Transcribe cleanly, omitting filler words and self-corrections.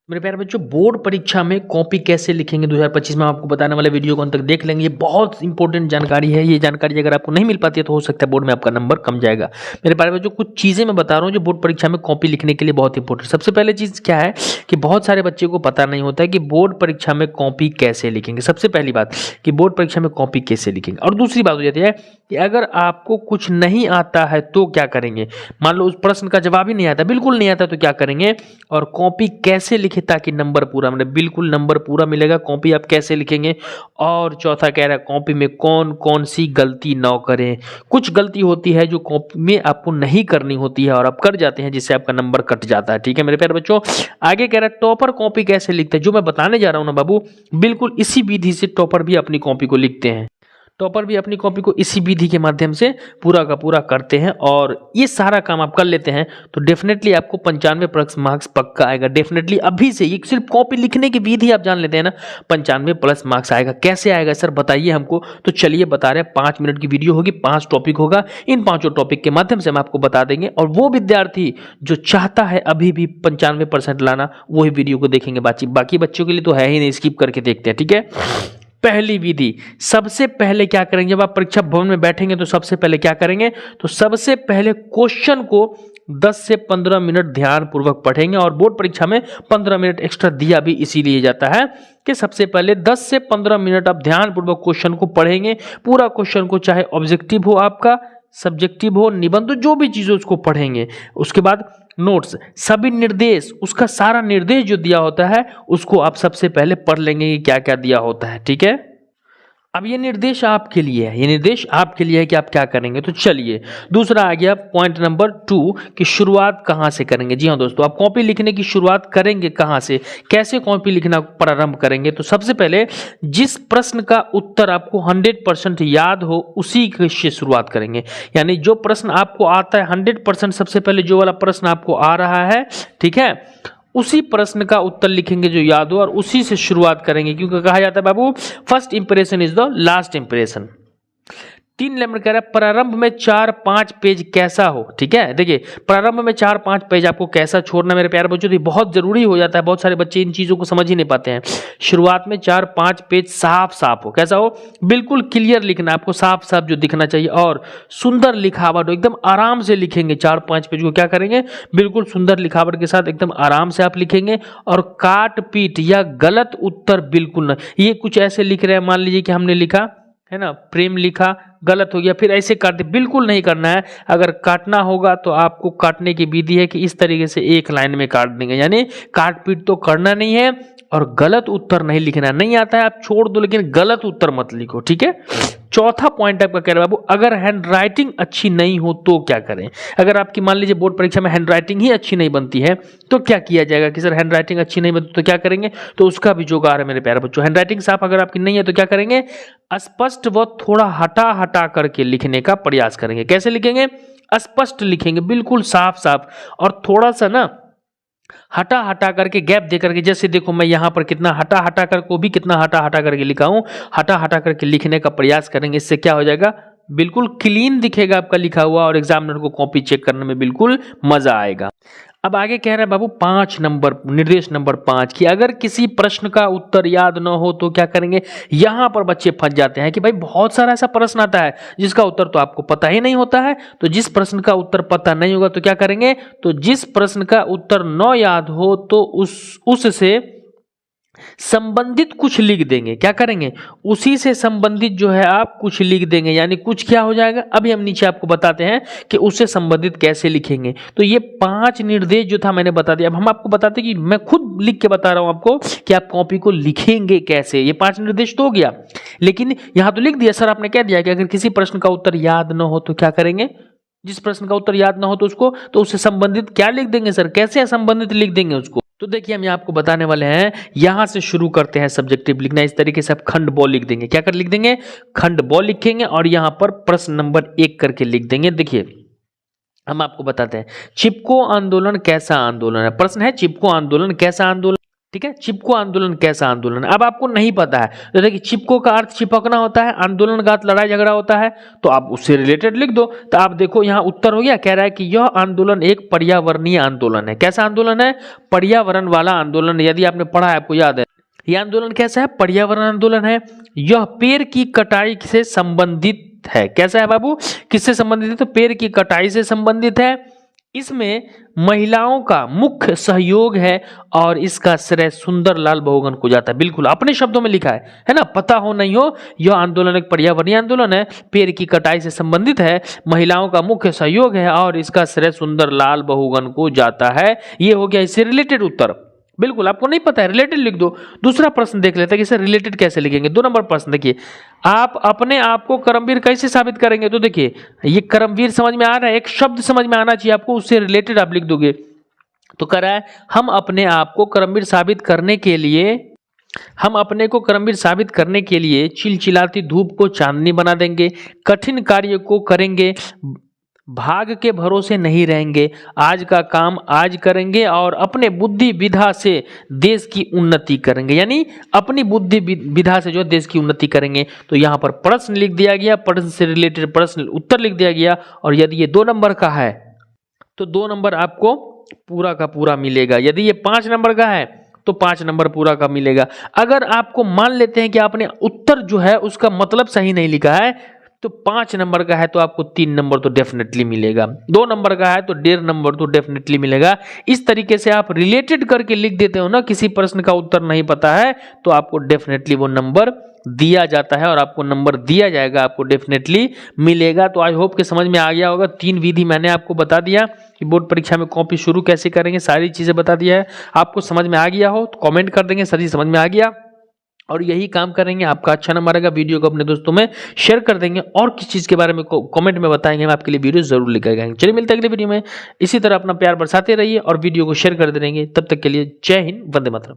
मेरे प्यारे बच्चों, बोर्ड परीक्षा में कॉपी कैसे लिखेंगे 2025 में आपको बताने वाले वीडियो को अंत तक देख लेंगे। ये बहुत इंपॉर्टेंट जानकारी है। ये जानकारी अगर आपको नहीं मिल पाती है तो हो सकता है बोर्ड में आपका नंबर कम जाएगा। मेरे प्यारे बच्चों, कुछ चीज़ें मैं बता रहा हूँ जो बोर्ड परीक्षा में कॉपी लिखने के लिए बहुत इंपॉर्टेंट। सबसे पहले चीज़ क्या है कि बहुत सारे बच्चे को पता नहीं होता है कि बोर्ड परीक्षा में कॉपी कैसे लिखेंगे। सबसे पहली बात कि बोर्ड परीक्षा में कॉपी कैसे लिखेंगे, और दूसरी बात हो जाती है कि अगर आपको कुछ नहीं आता है तो क्या करेंगे। मान लो उस प्रश्न का जवाब ही नहीं आता, बिल्कुल नहीं आता, तो क्या करेंगे, और कॉपी कैसे लिखे ताकि नंबर पूरा मिले। बिल्कुल नंबर पूरा मिलेगा। कॉपी आप कैसे लिखेंगे। और चौथा कह रहा है कॉपी में कौन कौन सी गलती न करें। कुछ गलती होती है जो कॉपी में आपको नहीं करनी होती है और आप कर जाते हैं, जिससे आपका नंबर कट जाता है। ठीक है मेरे प्यारे बच्चों, आगे कह रहा है टॉपर कॉपी कैसे लिखते हैं। जो मैं बताने जा रहा हूं ना बाबू, बिल्कुल इसी विधि से टॉपर भी अपनी कॉपी को लिखते हैं। टॉपर भी अपनी कॉपी को इसी विधि के माध्यम से पूरा का पूरा करते हैं, और ये सारा काम आप कर लेते हैं तो डेफिनेटली आपको 95 मार्क्स पक्का आएगा। डेफिनेटली अभी से ये सिर्फ कॉपी लिखने की विधि आप जान लेते हैं ना, 95+ मार्क्स आएगा। कैसे आएगा सर बताइए हमको। तो चलिए बता रहे हैं, 5 मिनट की वीडियो होगी, 5 टॉपिक होगा। इन 5 टॉपिक के माध्यम से हम आपको बता देंगे, और वो विद्यार्थी जो चाहता है अभी भी 95% लाना, वही वीडियो को देखेंगे। बाकी बच्चों के लिए तो है ही नहीं, स्किप करके देखते हैं। ठीक है, पहली विधि, सबसे पहले क्या करेंगे, जब आप परीक्षा भवन में बैठेंगे तो सबसे पहले क्या करेंगे, तो सबसे पहले क्वेश्चन को 10 से 15 मिनट ध्यान पूर्वक पढ़ेंगे। और बोर्ड परीक्षा में 15 मिनट एक्स्ट्रा दिया भी इसीलिए जाता है कि सबसे पहले 10 से 15 मिनट आप ध्यान पूर्वक क्वेश्चन को पढ़ेंगे। पूरा क्वेश्चन को, चाहे ऑब्जेक्टिव हो आपका, सब्जेक्टिव हो, निबंध, जो भी चीज़ हो उसको पढ़ेंगे। उसके बाद नोट्स, सभी निर्देश, उसका सारा निर्देश जो दिया होता है उसको आप सबसे पहले पढ़ लेंगे कि क्या क्या दिया होता है। ठीक है, अब ये निर्देश आपके लिए है, ये निर्देश आपके लिए है कि आप क्या करेंगे। तो चलिए, दूसरा आ गया पॉइंट नंबर 2 कि शुरुआत कहाँ से करेंगे। जी हाँ दोस्तों, आप कॉपी लिखने की शुरुआत करेंगे कहाँ से, कैसे कॉपी लिखना प्रारंभ करेंगे। तो सबसे पहले जिस प्रश्न का उत्तर आपको 100% याद हो उसी से शुरुआत करेंगे। यानी जो प्रश्न आपको आता है 100%, सबसे पहले जो वाला प्रश्न आपको आ रहा है, ठीक है, उसी प्रश्न का उत्तर लिखेंगे जो याद हो, और उसी से शुरुआत करेंगे। क्योंकि कहा जाता है बाबू, first impression is the last impression. 3 number कह रहा है प्रारंभ में 4-5 पेज कैसा हो। ठीक है, देखिए प्रारंभ में 4-5 पेज आपको कैसा छोड़ना मेरे प्यारे बच्चों, तो बहुत जरूरी हो जाता है। बहुत सारे बच्चे इन चीजों को समझ ही नहीं पाते हैं। शुरुआत में 4-5 पेज साफ साफ हो। कैसा हो, बिल्कुल क्लियर लिखना, आपको साफ साफ जो दिखना चाहिए, और सुंदर लिखावट हो, एकदम आराम से लिखेंगे। 4-5 पेज को क्या करेंगे, बिल्कुल सुंदर लिखावट के साथ एकदम आराम से आप लिखेंगे। और काट पीट या गलत उत्तर बिल्कुल ना, ये कुछ ऐसे लिख रहे हैं, मान लीजिए कि हमने लिखा है ना, प्रेम लिखा, गलत हो गया, फिर ऐसे काट दे, बिल्कुल नहीं करना है। अगर काटना होगा तो आपको काटने की विधि है कि इस तरीके से एक लाइन में काट देंगे। यानी काट पीट तो करना नहीं है, और गलत उत्तर नहीं लिखना। नहीं आता है आप छोड़ दो, लेकिन गलत उत्तर मत लिखो। ठीक है, चौथा पॉइंट आपका कह रहा है बाबू, अगर हैंड राइटिंग अच्छी नहीं हो तो क्या करें। अगर आपकी मान लीजिए बोर्ड परीक्षा में हैंड राइटिंग ही अच्छी नहीं बनती है तो क्या किया जाएगा कि सर हैंड राइटिंग अच्छी नहीं बनती तो क्या करेंगे। तो उसका भी जुगाड़ है मेरे प्यारे बच्चों। हैंड राइटिंग साफ अगर आपकी नहीं है तो क्या करेंगे, स्पष्ट व थोड़ा हटा हटा करके लिखने का प्रयास करेंगे। कैसे लिखेंगे, स्पष्ट लिखेंगे, बिल्कुल साफ साफ, और थोड़ा सा ना हटा हटा करके, गैप दे करके। जैसे देखो मैं यहां पर कितना हटा हटा कर को भी कितना हटा हटा करके लिखा हूं, हटा हटा करके लिखने का प्रयास करेंगे। इससे क्या हो जाएगा, बिल्कुल क्लीन दिखेगा आपका लिखा हुआ, और एग्जामिनर को कॉपी चेक करने में बिल्कुल मजा आएगा। अब आगे कह रहा है बाबू 5 नंबर, निर्देश नंबर 5 कि अगर किसी प्रश्न का उत्तर याद न हो तो क्या करेंगे। यहां पर बच्चे फंस जाते हैं कि भाई बहुत सारा ऐसा प्रश्न आता है जिसका उत्तर तो आपको पता ही नहीं होता है। तो जिस प्रश्न का उत्तर पता नहीं होगा तो क्या करेंगे, तो जिस प्रश्न का उत्तर न याद हो तो उससे संबंधित कुछ लिख देंगे। क्या करेंगे, उसी से संबंधित जो है आप कुछ लिख देंगे। यानी कुछ क्या हो जाएगा, अभी हम नीचे आपको बताते हैं कि उससे संबंधित कैसे लिखेंगे। तो ये 5 निर्देश जो था मैंने बता दिया। अब हम आपको बताते कि मैं खुद लिख के बता रहा हूं आपको कि आप कॉपी को लिखेंगे कैसे। ये 5 निर्देश तो हो गया, लेकिन यहां तो लिख दिया सर आपने, कह दिया कि अगर किसी प्रश्न का उत्तर याद न हो तो क्या करेंगे। जिस प्रश्न का उत्तर याद ना हो तो उससे संबंधित क्या लिख देंगे सर, कैसे संबंधित लिख देंगे उसको। तो देखिए हम यहाँ आपको बताने वाले हैं, यहां से शुरू करते हैं सब्जेक्टिव लिखना। इस तरीके से आप खंड ब लिख देंगे। क्या कर लिख देंगे, खंड ब लिखेंगे, और यहां पर प्रश्न नंबर 1 करके लिख देंगे। देखिए हम आपको बताते हैं, चिपको आंदोलन कैसा आंदोलन है। प्रश्न है चिपको आंदोलन कैसा आंदोलन। ठीक है। चिपको आंदोलन कैसा आंदोलन है, अब आपको नहीं पता है तो देखिए चिपको का अर्थ चिपकना होता है, आंदोलन का अर्थ लड़ाई झगड़ा होता है, तो आप उससे रिलेटेड लिख दो। तो आप देखो यहाँ उत्तर हो गया, कह रहा है कि यह आंदोलन एक पर्यावरणीय आंदोलन है। कैसा आंदोलन है, पर्यावरण वाला आंदोलन। यदि आपने पढ़ा है आपको याद है, यह आंदोलन कैसा है, पर्यावरण आंदोलन है। यह पेड़ की कटाई से संबंधित है। कैसा है बाबू, किससे संबंधित है, तो पेड़ की कटाई से संबंधित है। इसमें महिलाओं का मुख्य सहयोग है और इसका श्रेय सुंदरलाल बहुगुणा को जाता है। बिल्कुल अपने शब्दों में लिखा है ना, पता हो नहीं हो, यह आंदोलन एक पर्यावरणीय आंदोलन है, पेड़ की कटाई से संबंधित है, महिलाओं का मुख्य सहयोग है और इसका श्रेय सुंदरलाल बहुगुणा को जाता है। ये हो गया इससे रिलेटेड उत्तर। बिल्कुल आपको नहीं पता है, रिलेटेड लिख दो। दूसरा प्रश्न देख लेते हैं कि इसे रिलेटेड कैसे लिखेंगे। 2 नंबर प्रश्न देखिए, आप अपने आप को कर्मवीर कैसे साबित करेंगे। तो देखिए ये कर्मवीर समझ में आ रहा है, एक शब्द समझ में आना चाहिए आपको, उससे रिलेटेड आप लिख दोगे। तो कह रहा है हम अपने आप को कर्मवीर साबित करने के लिए, हम अपने को कर्मवीर साबित करने के लिए चिलचिलाती धूप को चांदनी बना देंगे, कठिन कार्य को करेंगे, भाग के भरोसे नहीं रहेंगे, आज का काम आज करेंगे और अपने बुद्धि विधा से देश की उन्नति करेंगे। यानी अपनी बुद्धि विधा से जो देश की उन्नति करेंगे। तो यहाँ पर प्रश्न लिख दिया गया, प्रश्न से रिलेटेड प्रश्न उत्तर लिख दिया गया। और यदि ये 2 नंबर का है तो 2 नंबर आपको पूरा का पूरा मिलेगा। यदि ये 5 नंबर का है तो 5 नंबर पूरा का मिलेगा। अगर आपको मान लेते हैं कि आपने उत्तर जो है उसका मतलब सही नहीं लिखा है तो 5 नंबर का है तो आपको 3 नंबर तो डेफिनेटली मिलेगा, 2 नंबर का है तो 1.5 नंबर तो डेफिनेटली मिलेगा। इस तरीके से आप रिलेटेड करके लिख देते हो ना, किसी प्रश्न का उत्तर नहीं पता है तो आपको डेफिनेटली वो नंबर दिया जाता है और आपको नंबर दिया जाएगा, आपको डेफिनेटली मिलेगा। तो आई होप कि समझ में आ गया होगा। 3 विधि मैंने आपको बता दिया कि बोर्ड परीक्षा में कॉपी शुरू कैसे करेंगे, सारी चीजें बता दिया है। आपको समझ में आ गया हो तो कमेंट कर देंगे सर जी समझ में आ गया, और यही काम करेंगे, आपका अच्छा नंबर आएगा। वीडियो को अपने दोस्तों में शेयर कर देंगे और किस चीज़ के बारे में कमेंट में बताएंगे, हम आपके लिए वीडियो जरूर लेकर आएंगे। चलिए मिलते हैं अगले वीडियो में, इसी तरह अपना प्यार बरसाते रहिए और वीडियो को शेयर कर देंगे। तब तक के लिए जय हिंद, वंदे मातरम।